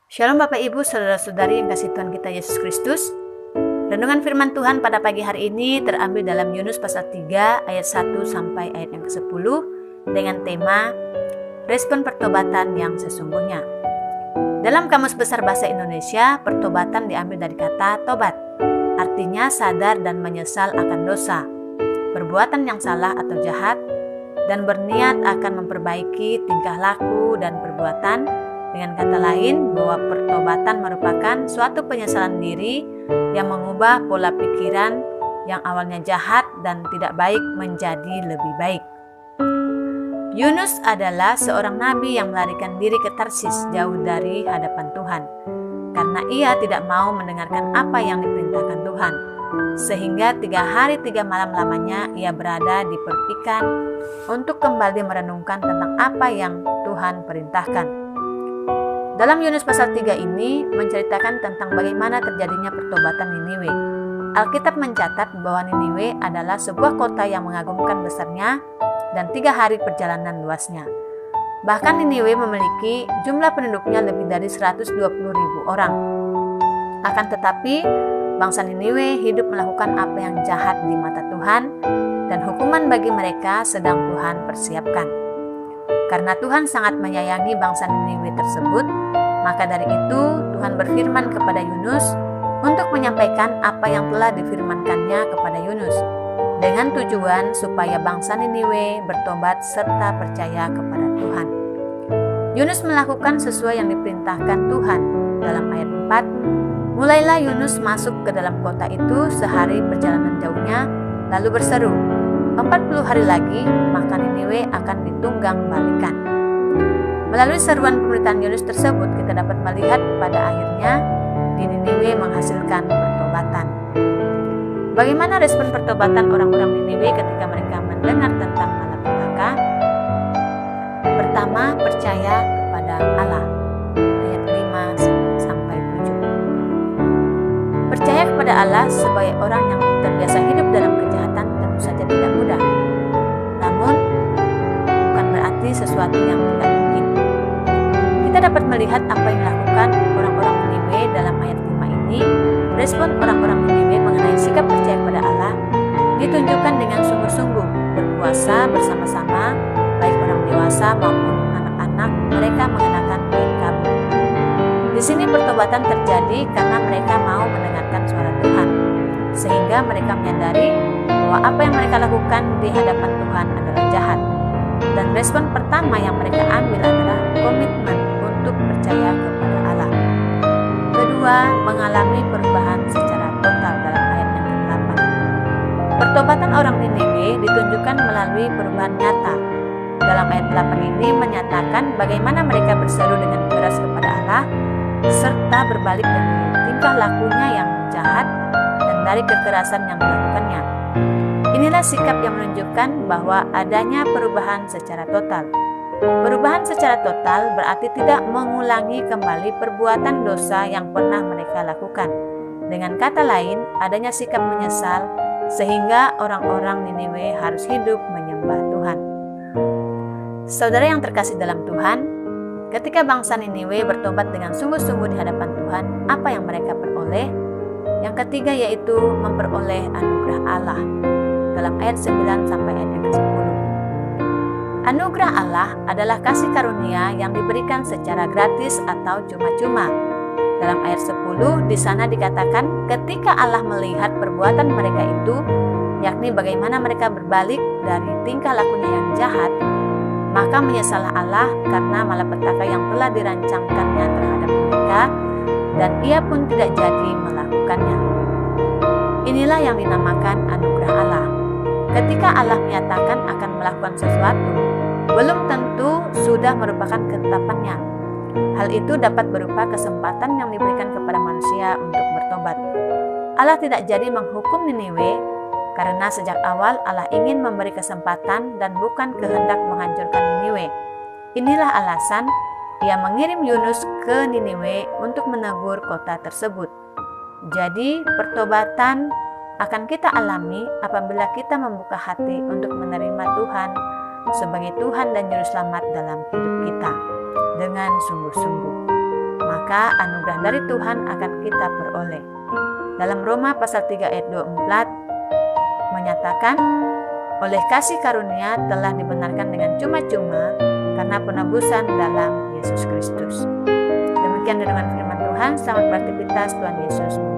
Shalom Bapak Ibu, Saudara-saudari yang kasih Tuhan kita Yesus Kristus. Renungan firman Tuhan pada pagi hari ini terambil dalam Yunus pasal 3 ayat 1 sampai ayat yang ke-10 dengan tema Respon Pertobatan yang Sesungguhnya. Dalam Kamus Besar Bahasa Indonesia, pertobatan diambil dari kata tobat. Artinya sadar dan menyesal akan dosa, perbuatan yang salah atau jahat, dan berniat akan memperbaiki tingkah laku dan perbuatan. Dengan kata lain, bahwa pertobatan merupakan suatu penyesalan diri yang mengubah pola pikiran yang awalnya jahat dan tidak baik menjadi lebih baik. Yunus adalah seorang nabi yang melarikan diri ke Tarsis jauh dari hadapan Tuhan, karena ia tidak mau mendengarkan apa yang diperintahkan Tuhan. Sehingga 3 hari 3 malam lamanya ia berada di perpikan untuk kembali merenungkan tentang apa yang Tuhan perintahkan. Dalam Yunus pasal 3 ini menceritakan tentang bagaimana terjadinya pertobatan Niniwe. Alkitab mencatat bahwa Niniwe adalah sebuah kota yang mengagumkan besarnya dan 3 hari perjalanan luasnya. Bahkan Niniwe memiliki jumlah penduduknya lebih dari 120.000 orang. Akan tetapi, bangsa Niniwe hidup melakukan apa yang jahat di mata Tuhan, dan hukuman bagi mereka sedang Tuhan persiapkan. Karena Tuhan sangat menyayangi bangsa Niniwe tersebut, maka dari itu Tuhan berfirman kepada Yunus untuk menyampaikan apa yang telah difirmankannya kepada Yunus, dengan tujuan supaya bangsa Niniwe bertobat serta percaya kepada Tuhan. Yunus melakukan sesuai yang diperintahkan Tuhan. Dalam ayat 4, mulailah Yunus masuk ke dalam kota itu sehari perjalanan jauhnya, lalu berseru, 40 hari lagi, maka Niniwe akan ditunggang balikan. Melalui seruan pemberitaan Yunus tersebut, kita dapat melihat pada akhirnya di Niniwe menghasilkan pertobatan. Bagaimana respon pertobatan orang-orang Niniwe ketika mereka mendengar tentang malapetaka? Pertama, percaya kepada Allah. Ayat 5 sampai 7. Percaya kepada Allah sebagai orang yang terbiasa hidup dalam kejahatan tentu saja tidak mudah. Namun, bukan berarti sesuatu yang tidak mungkin. Kita dapat melihat apa yang dilakukan orang-orang Niniwe dalam ayat 5 ini. Respon orang-orang Niniwe mengenai sikap percaya kepada Allah ditunjukkan dengan sungguh-sungguh berpuasa bersama-sama, baik orang dewasa maupun anak-anak. Mereka mengenakan kain kabut. Di sini pertobatan terjadi karena mereka mau mendengarkan suara Tuhan, sehingga mereka menyadari bahwa apa yang mereka lakukan di hadapan Tuhan adalah jahat. Dan respon pertama yang mereka ambil adalah komitmen untuk percaya kepada Allah. Kedua, mengalami perubahan secara total dalam ayat yang ke-8. Pertobatan orang Niniwe ditunjukkan melalui perubahan nyata. Dalam ayat 8 ini menyatakan bagaimana mereka berseru dengan keras kepada Allah, serta berbalik dari tingkah lakunya yang jahat dan dari kekerasan yang dilakukannya. Inilah sikap yang menunjukkan bahwa adanya perubahan secara total. Perubahan secara total berarti tidak mengulangi kembali perbuatan dosa yang pernah mereka lakukan. Dengan kata lain, adanya sikap menyesal sehingga orang-orang Niniwe harus hidup menyembah Tuhan. Saudara yang terkasih dalam Tuhan, ketika bangsa Niniwe bertobat dengan sungguh-sungguh di hadapan Tuhan, apa yang mereka peroleh? Yang ketiga yaitu memperoleh anugerah Allah. Dalam ayat 9 sampai ayat yang ke-10. Anugerah Allah adalah kasih karunia yang diberikan secara gratis atau cuma-cuma. Dalam ayat 10 di sana dikatakan ketika Allah melihat perbuatan mereka itu, yakni bagaimana mereka berbalik dari tingkah lakunya yang jahat, maka menyesallah Allah karena malapetaka yang telah dirancangkannya terhadap mereka, dan ia pun tidak jadi melakukannya. Inilah yang dinamakan anugerah Allah. Ketika Allah menyatakan akan melakukan sesuatu, belum tentu sudah merupakan ketetapannya. Hal itu dapat berupa kesempatan yang diberikan kepada manusia untuk bertobat. Allah tidak jadi menghukum Niniwe karena sejak awal Allah ingin memberi kesempatan dan bukan kehendak menghancurkan Niniwe. Inilah alasan Ia mengirim Yunus ke Niniwe untuk menegur kota tersebut. Jadi, pertobatan akan kita alami apabila kita membuka hati untuk menerima Tuhan sebagai Tuhan dan Juru Selamat dalam hidup kita dengan sungguh-sungguh. Maka maka anugerah dari Tuhan akan kita peroleh. Dalam Roma pasal 3 ayat 24 menyatakan, oleh kasih karunia telah dibenarkan dengan cuma-cuma karena penebusan dalam Yesus Kristus. Demikian renungan firman Tuhan. Selamat beraktivitas. Tuhan Yesus memberkati.